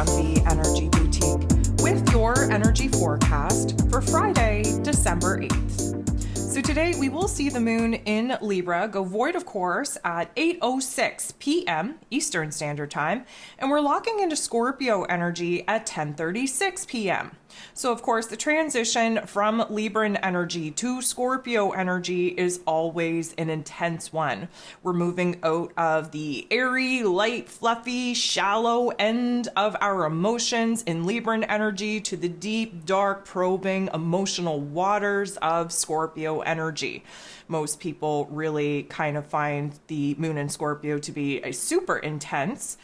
from the Energy Boutique with your energy forecast for Friday, December 8th. So today we will see the moon in Libra go void, of course, at 8:06 p.m. Eastern Standard Time, and we're locking into Scorpio energy at 10:36 p.m. So, of course, the transition from Libran energy to Scorpio energy is always an intense one. We're moving out of the airy, light, fluffy, shallow end of our emotions in Libran energy to the deep, dark, probing, emotional waters of Scorpio energy. Most people really kind of find the moon in Scorpio to be a super intense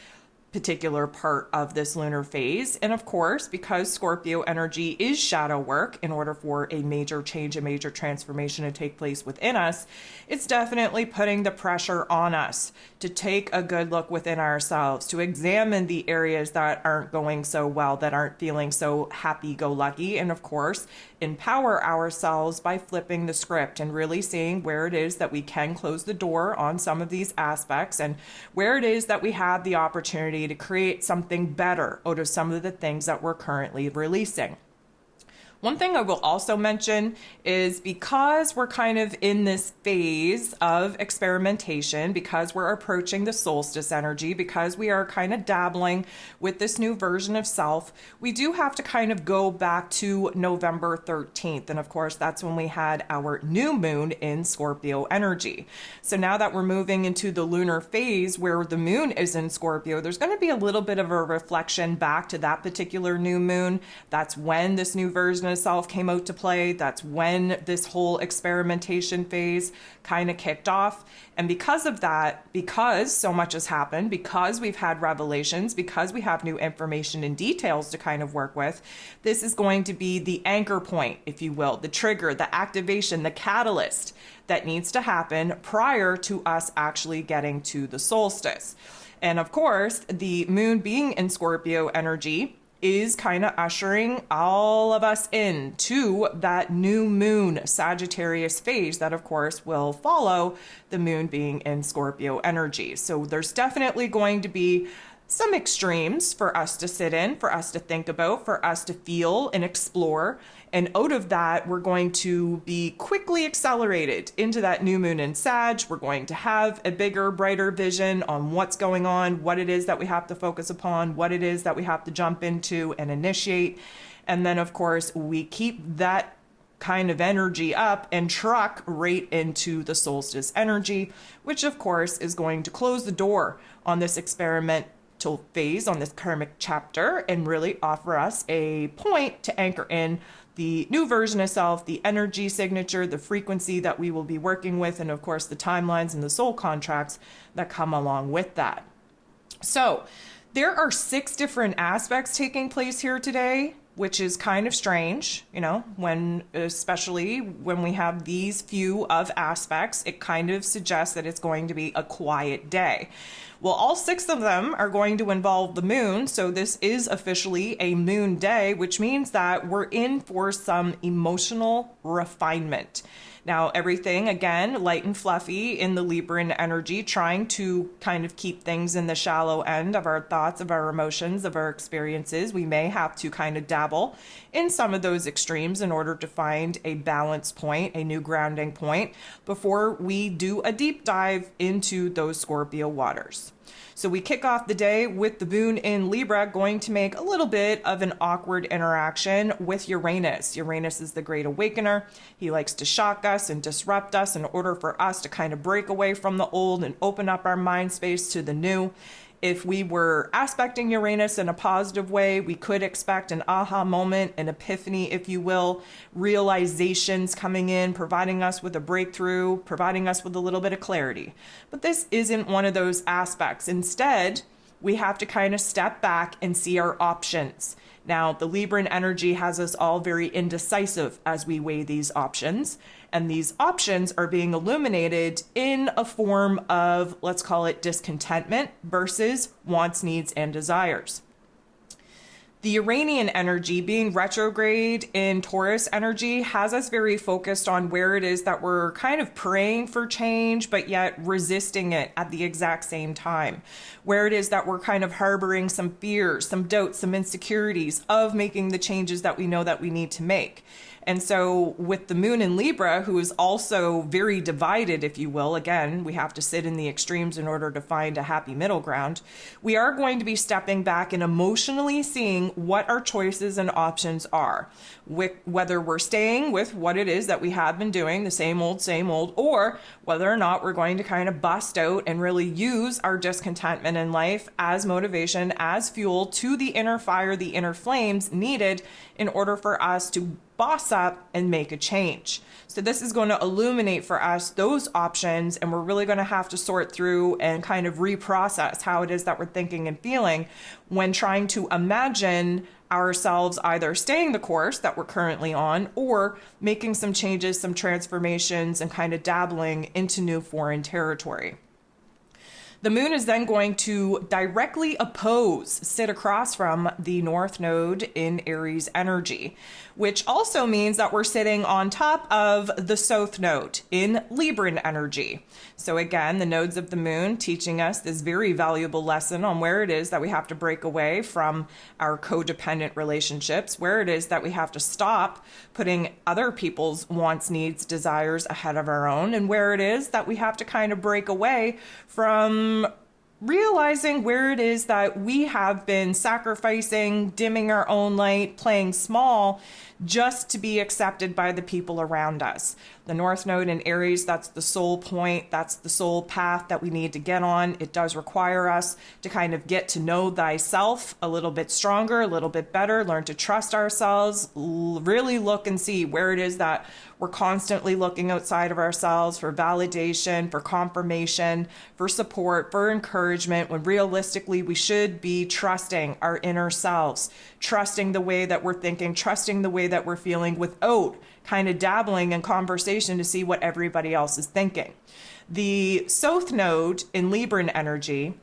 particular part of this lunar phase. And of course, because Scorpio energy is shadow work, in order for a major change, a major transformation to take place within us, it's definitely putting the pressure on us to take a good look within ourselves, to examine the areas that aren't going so well, that aren't feeling so happy-go-lucky, and of course, empower ourselves by flipping the script and really seeing where it is that we can close the door on some of these aspects and where it is that we have the opportunity to create something better out of some of the things that we're currently releasing. One thing I will also mention is because we're kind of in this phase of experimentation, because we're approaching the solstice energy, because we are kind of dabbling with this new version of self, we do have to kind of go back to November 13th. And of course, that's when we had our new moon in Scorpio energy. So now that we're moving into the lunar phase where the moon is in Scorpio, there's going to be a little bit of a reflection back to that particular new moon. That's when this new version of self came out to play. That's when this whole experimentation phase kind of kicked off. And because of that, because so much has happened, because we've had revelations, because we have new information and details to kind of work with, this is going to be the anchor point, if you will, the trigger, the activation, the catalyst that needs to happen prior to us actually getting to the solstice. And of course, the moon being in Scorpio energy is kind of ushering all of us into that new moon Sagittarius phase that, of course, will follow the moon being in Scorpio energy. So there's definitely going to be some extremes for us to sit in, for us to think about, for us to feel and explore. And out of that, we're going to be quickly accelerated into that new moon in Sag. We're going to have a bigger, brighter vision on what's going on, what it is that we have to focus upon, what it is that we have to jump into and initiate. And then, of course, we keep that kind of energy up and truck right into the solstice energy, which, of course, is going to close the door on this experimental phase, on this karmic chapter, and really offer us a point to anchor in the new version of self, the energy signature, the frequency that we will be working with, and of course the timelines and the soul contracts that come along with that. So there are 6 different aspects taking place here today, which is kind of strange, especially when we have these few of aspects, it kind of suggests that it's going to be a quiet day. Well, all 6 of them are going to involve the moon, so this is officially a moon day, which means that we're in for some emotional refinement. Now, everything, again, light and fluffy in the Libran energy, trying to kind of keep things in the shallow end of our thoughts, of our emotions, of our experiences. We may have to kind of dabble in some of those extremes in order to find a balance point, a new grounding point, before we do a deep dive into those Scorpio waters. So we kick off the day with the moon in Libra going to make a little bit of an awkward interaction with Uranus. Uranus is the great awakener. He likes to shock us and disrupt us in order for us to kind of break away from the old and open up our mind space to the new. If we were aspecting Uranus in a positive way, we could expect an aha moment, an epiphany, if you will, realizations coming in, providing us with a breakthrough, providing us with a little bit of clarity. But this isn't one of those aspects. Instead, we have to kind of step back and see our options. Now, the Libran energy has us all very indecisive as we weigh these options, and these options are being illuminated in a form of, let's call it discontentment versus wants, needs, and desires. The Uranian energy being retrograde in Taurus energy has us very focused on where it is that we're kind of praying for change, but yet resisting it at the exact same time. Where it is that we're kind of harboring some fears, some doubts, some insecurities of making the changes that we know that we need to make. And so with the moon in Libra, who is also very divided, if you will, again, we have to sit in the extremes in order to find a happy middle ground, we are going to be stepping back and emotionally seeing what our choices and options are. Whether we're staying with what it is that we have been doing, the same old, or whether or not we're going to kind of bust out and really use our discontentment in life as motivation, as fuel to the inner fire, the inner flames needed in order for us to boss up and make a change. So this is going to illuminate for us those options, and we're really going to have to sort through and kind of reprocess how it is that we're thinking and feeling when trying to imagine ourselves either staying the course that we're currently on or making some changes, some transformations, and kind of dabbling into new foreign territory. The moon is then going to directly sit across from the North Node in Aries energy, which also means that we're sitting on top of the South Node in Libran energy. So again, the nodes of the moon teaching us this very valuable lesson on where it is that we have to break away from our codependent relationships, where it is that we have to stop putting other people's wants, needs, desires ahead of our own, and where it is that we have to kind of break away from realizing where it is that we have been sacrificing, dimming our own light, playing small, just to be accepted by the people around us. The North Node in Aries, that's the soul point, that's the soul path that we need to get on. It does require us to kind of get to know thyself a little bit stronger, a little bit better, learn to trust ourselves, really look and see where it is that we're constantly looking outside of ourselves for validation, for confirmation, for support, for encouragement, when realistically we should be trusting our inner selves, trusting the way that we're thinking, trusting the way that we're feeling without kind of dabbling in conversation to see what everybody else is thinking. The South Node in Libran energy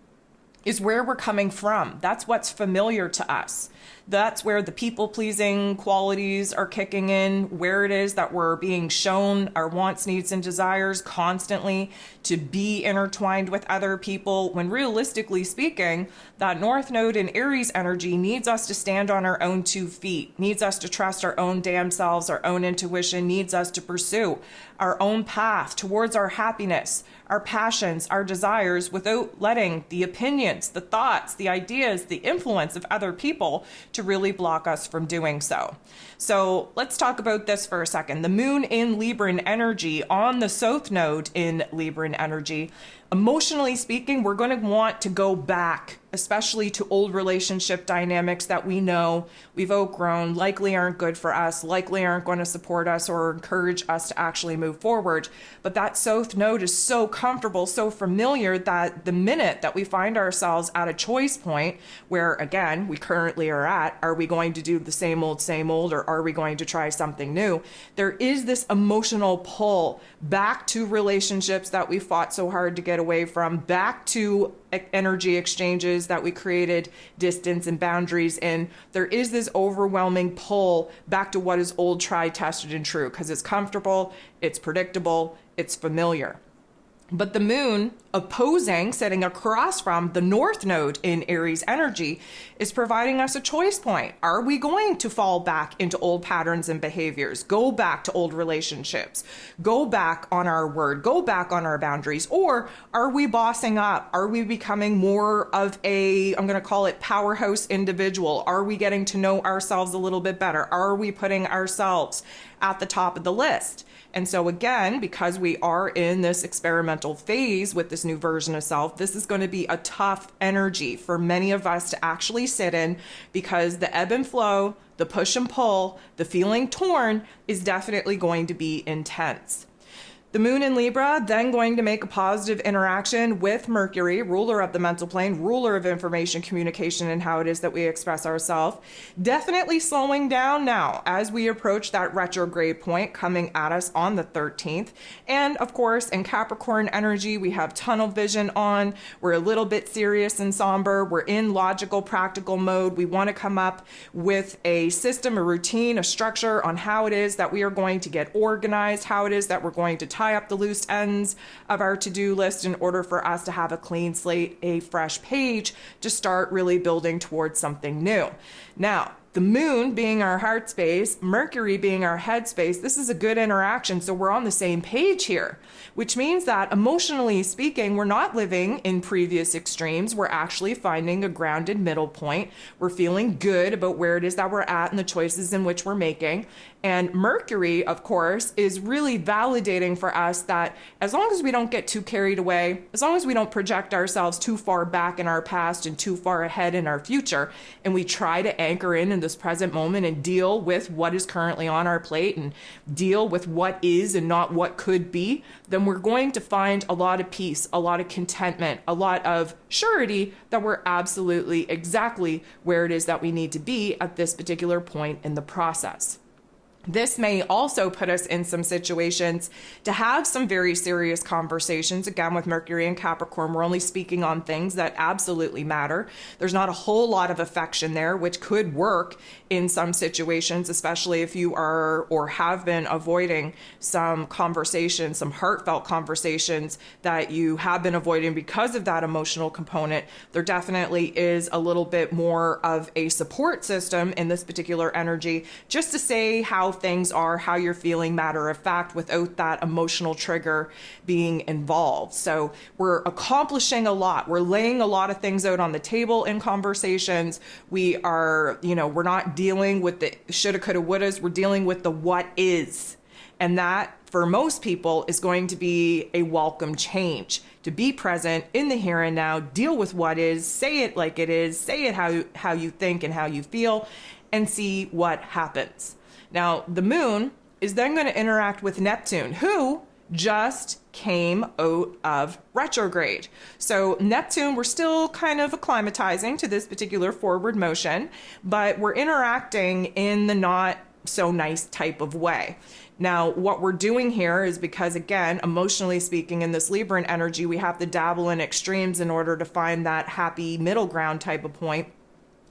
is where we're coming from. That's what's familiar to us. That's where the people-pleasing qualities are kicking in, where it is that we're being shown our wants, needs, and desires constantly to be intertwined with other people, when realistically speaking, that North Node in Aries energy needs us to stand on our own 2 feet, needs us to trust our own damn selves, our own intuition, needs us to pursue our own path towards our happiness, our passions, our desires, without letting the opinions, the thoughts, the ideas, the influence of other people to really block us from doing so. So let's talk about this for a second. The moon in Libran energy on the South Node in Libran energy, emotionally speaking, we're going to want to go back, especially to old relationship dynamics that we know we've outgrown, likely aren't good for us, likely aren't going to support us or encourage us to actually move forward. But that South Node is so comfortable, so familiar, that the minute that we find ourselves at a choice point where, again, we currently are at, are we going to do the same old, or are we going to try something new? There is this emotional pull back to relationships that we fought so hard to get away from, back to energy exchanges that we created distance and boundaries in. There is this overwhelming pull back to what is old, tried, tested, and true, because it's comfortable, it's predictable, it's familiar. But the moon opposing, sitting across from the North Node in Aries energy, is providing us a choice point. Are we going to fall back into old patterns and behaviors, go back to old relationships, go back on our word, go back on our boundaries, or are we bossing up? Are we becoming more of a, I'm going to call it, powerhouse individual? Are we getting to know ourselves a little bit better? Are we putting ourselves at the top of the list? And so again, because we are in this experimental phase with this new version of self, this is going to be a tough energy for many of us to actually sit in, because the ebb and flow, the push and pull, the feeling torn is definitely going to be intense. The moon in Libra then going to make a positive interaction with Mercury, ruler of the mental plane, ruler of information, communication, and how it is that we express ourselves. Definitely slowing down now as we approach that retrograde point coming at us on the 13th. And of course, in Capricorn energy, we have tunnel vision on. We're a little bit serious and somber. We're in logical, practical mode. We want to come up with a system, a routine, a structure on how it is that we are going to get organized, how it is that we're going to tie up the loose ends of our to-do list in order for us to have a clean slate, a fresh page to start really building towards something new. Now, the moon being our heart space, Mercury being our head space, this is a good interaction. So we're on the same page here, which means that emotionally speaking, we're not living in previous extremes. We're actually finding a grounded middle point. We're feeling good about where it is that we're at and the choices in which we're making. And Mercury, of course, is really validating for us that as long as we don't get too carried away, as long as we don't project ourselves too far back in our past and too far ahead in our future, and we try to anchor in this present moment and deal with what is currently on our plate and deal with what is and not what could be, then we're going to find a lot of peace, a lot of contentment, a lot of surety that we're absolutely exactly where it is that we need to be at this particular point in the process. This may also put us in some situations to have some very serious conversations. Again, with Mercury and Capricorn, we're only speaking on things that absolutely matter. There's not a whole lot of affection there, which could work in some situations, especially if you are or have been avoiding some conversations, some heartfelt conversations that you have been avoiding because of that emotional component. There definitely is a little bit more of a support system in this particular energy, just to say how things are, how you're feeling, matter of fact, without that emotional trigger being involved. So we're accomplishing a lot. We're laying a lot of things out on the table in conversations. We are, we're not dealing with the shoulda, coulda, wouldas. We're dealing with the what is. And that, for most people, is going to be a welcome change. To be present in the here and now, deal with what is, say it like it is, say it how you think and how you feel, and see what happens. Now, the moon is then going to interact with Neptune, who just came out of retrograde. So Neptune, we're still kind of acclimatizing to this particular forward motion, but we're interacting in the not so nice type of way. Now, what we're doing here is because, again, emotionally speaking, in this Libran energy, we have to dabble in extremes in order to find that happy middle ground type of point.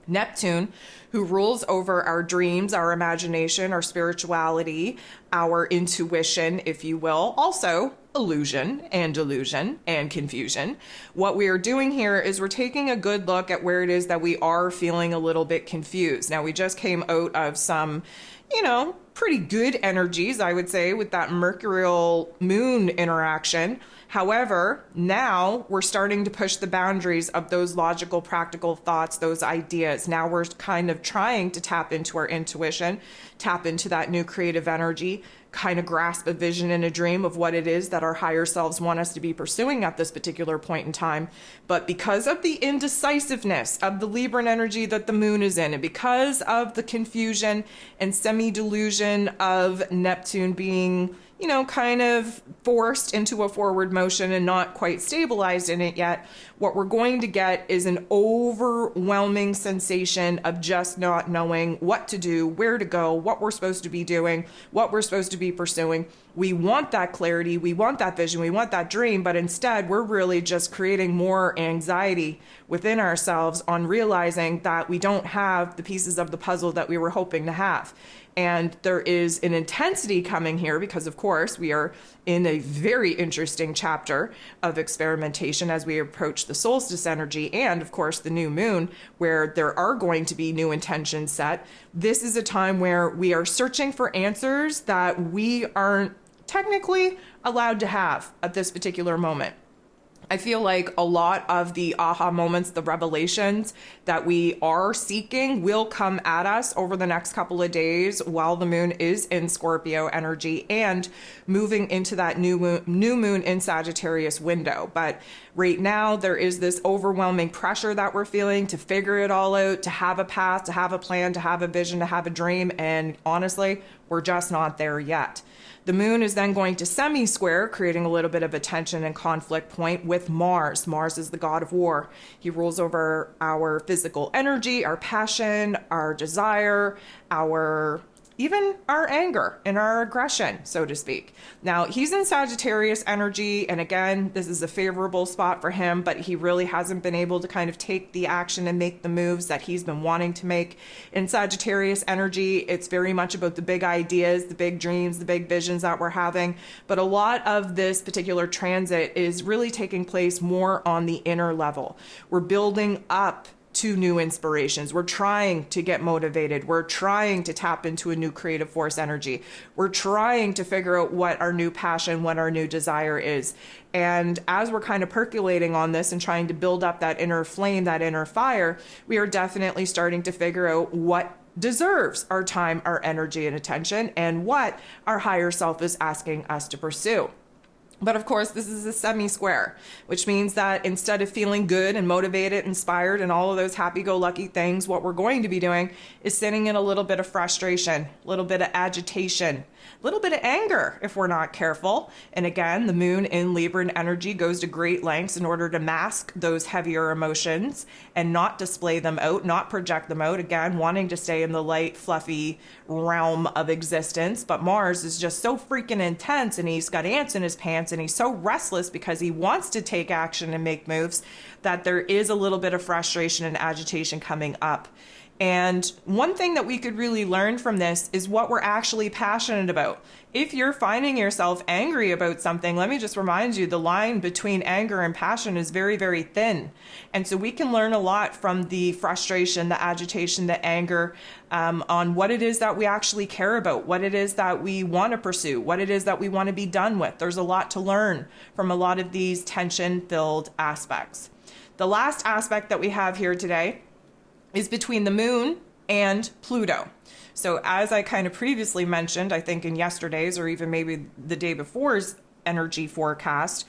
Neptune, who rules over our dreams, our imagination, our spirituality, our intuition, if you will, also illusion and delusion and confusion. What we are doing here is we're taking a good look at where it is that we are feeling a little bit confused. Now, we just came out of some, pretty good energies, I would say, with that Mercurial moon interaction. However, now we're starting to push the boundaries of those logical, practical thoughts, those ideas. Now we're kind of trying to tap into our intuition, tap into that new creative energy, kind of grasp a vision and a dream of what it is that our higher selves want us to be pursuing at this particular point in time. But because of the indecisiveness of the Libran energy that the moon is in, and because of the confusion and semi-delusion of Neptune being, kind of forced into a forward motion and not quite stabilized in it yet, what we're going to get is an overwhelming sensation of just not knowing what to do, where to go, what we're supposed to be doing, what we're supposed to be pursuing. We want that clarity, we want that vision, we want that dream, but instead we're really just creating more anxiety within ourselves on realizing that we don't have the pieces of the puzzle that we were hoping to have. And there is an intensity coming here because, of course, we are in a very interesting chapter of experimentation as we approach the solstice energy and, of course, the new moon, where there are going to be new intentions set. This is a time where we are searching for answers that we aren't technically allowed to have at this particular moment. I feel like a lot of the aha moments, the revelations that we are seeking will come at us over the next couple of days while the moon is in Scorpio energy and moving into that new moon in Sagittarius window. But right now there is this overwhelming pressure that we're feeling to figure it all out, to have a path, to have a plan, to have a vision, to have a dream. And honestly, We're just not there yet. The moon is then going to semi-square, creating a little bit of a tension and conflict point with Mars. Mars is the god of war. He rules over our physical energy, our passion, our desire, even our anger and our aggression, so to speak. Now, he's in Sagittarius energy, and again, this is a favorable spot for him, but he really hasn't been able to kind of take the action and make the moves that he's been wanting to make. In Sagittarius energy, it's very much about the big ideas, the big dreams, the big visions that we're having, but a lot of this particular transit is really taking place more on the inner level. We're building up to new inspirations. We're trying to get motivated. We're trying to tap into a new creative force energy. We're trying to figure out what our new passion, what our new desire is. And as we're kind of percolating on this and trying to build up that inner flame, that inner fire, we are definitely starting to figure out what deserves our time, our energy, and attention, and what our higher self is asking us to pursue. But of course, this is a semi-square, which means that instead of feeling good and motivated, inspired, and all of those happy-go-lucky things, what we're going to be doing is sitting in a little bit of frustration, a little bit of agitation, a little bit of anger if we're not careful. And again, the moon in Libran energy goes to great lengths in order to mask those heavier emotions and not display them out, not project them out. Again, wanting to stay in the light, fluffy realm of existence. But Mars is just so freaking intense, and he's got ants in his pants, and he's so restless because he wants to take action and make moves, that there is a little bit of frustration and agitation coming up. And one thing that we could really learn from this is what we're actually passionate about. If you're finding yourself angry about something, let me just remind you, the line between anger and passion is very, very thin. And so we can learn a lot from the frustration, the agitation, the anger, on what it is that we actually care about, what it is that we want to pursue, what it is that we want to be done with. There's a lot to learn from a lot of these tension-filled aspects. The last aspect that we have here today is between the moon and Pluto. So as I kind of previously mentioned, I think in yesterday's or even maybe the day before's energy forecast,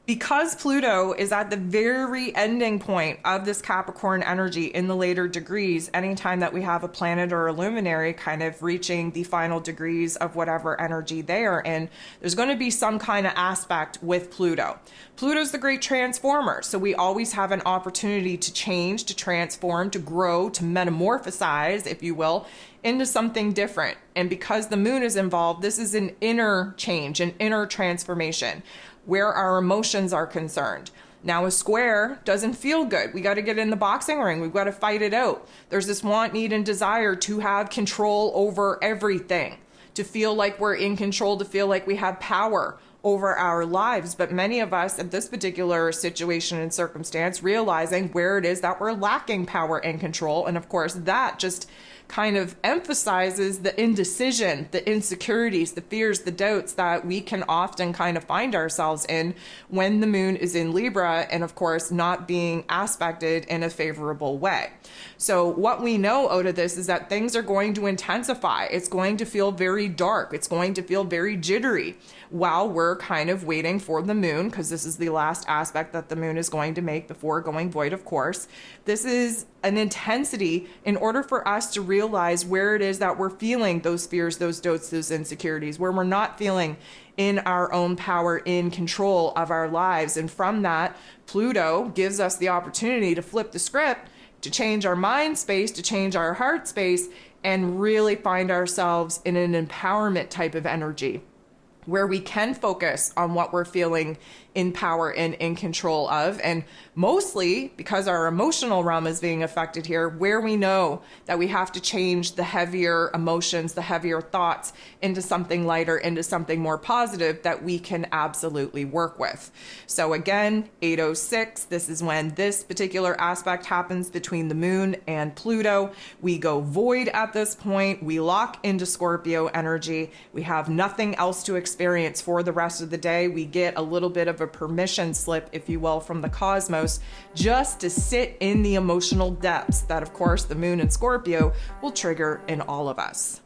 because Pluto is at the very ending point of this Capricorn energy in the later degrees, anytime that we have a planet or a luminary kind of reaching the final degrees of whatever energy they are in, there's going to be some kind of aspect with Pluto. Pluto's the great transformer, so we always have an opportunity to change, to transform, to grow, to metamorphosize, if you will, into something different. And because the moon is involved, this is an inner change, an inner transformation, where our emotions are concerned. Now, a square doesn't feel good. We got to get in the boxing ring. We've got to fight it out. There's this want, need, and desire to have control over everything, to feel like we're in control, to feel like we have power over our lives. But many of us at this particular situation and circumstance, realizing where it is that we're lacking power and control. And of course, that just kind of emphasizes the indecision, the insecurities, the fears, the doubts that we can often kind of find ourselves in when the moon is in Libra, and of course not being aspected in a favorable way. So what we know out of this is that things are going to intensify. It's going to feel very dark. It's going to feel very jittery while we're kind of waiting for the moon, because this is the last aspect that the moon is going to make before going void, of course. This is an intensity in order for us to realize where it is that we're feeling those fears, those doubts, those insecurities, where we're not feeling in our own power, in control of our lives. And from that, Pluto gives us the opportunity to flip the script, to change our mind space, to change our heart space, and really find ourselves in an empowerment type of energy, where we can focus on what we're feeling in power and in control of. And mostly because our emotional realm is being affected here, where we know that we have to change the heavier emotions, the heavier thoughts into something lighter, into something more positive that we can absolutely work with. So again, 8:06, this is when this particular aspect happens between the moon and Pluto. We go void at this point. We lock into Scorpio energy. We have nothing else to experience for the rest of the day. We get a little bit of a permission slip, if you will, from the cosmos, just to sit in the emotional depths that, of course, the moon and Scorpio will trigger in all of us.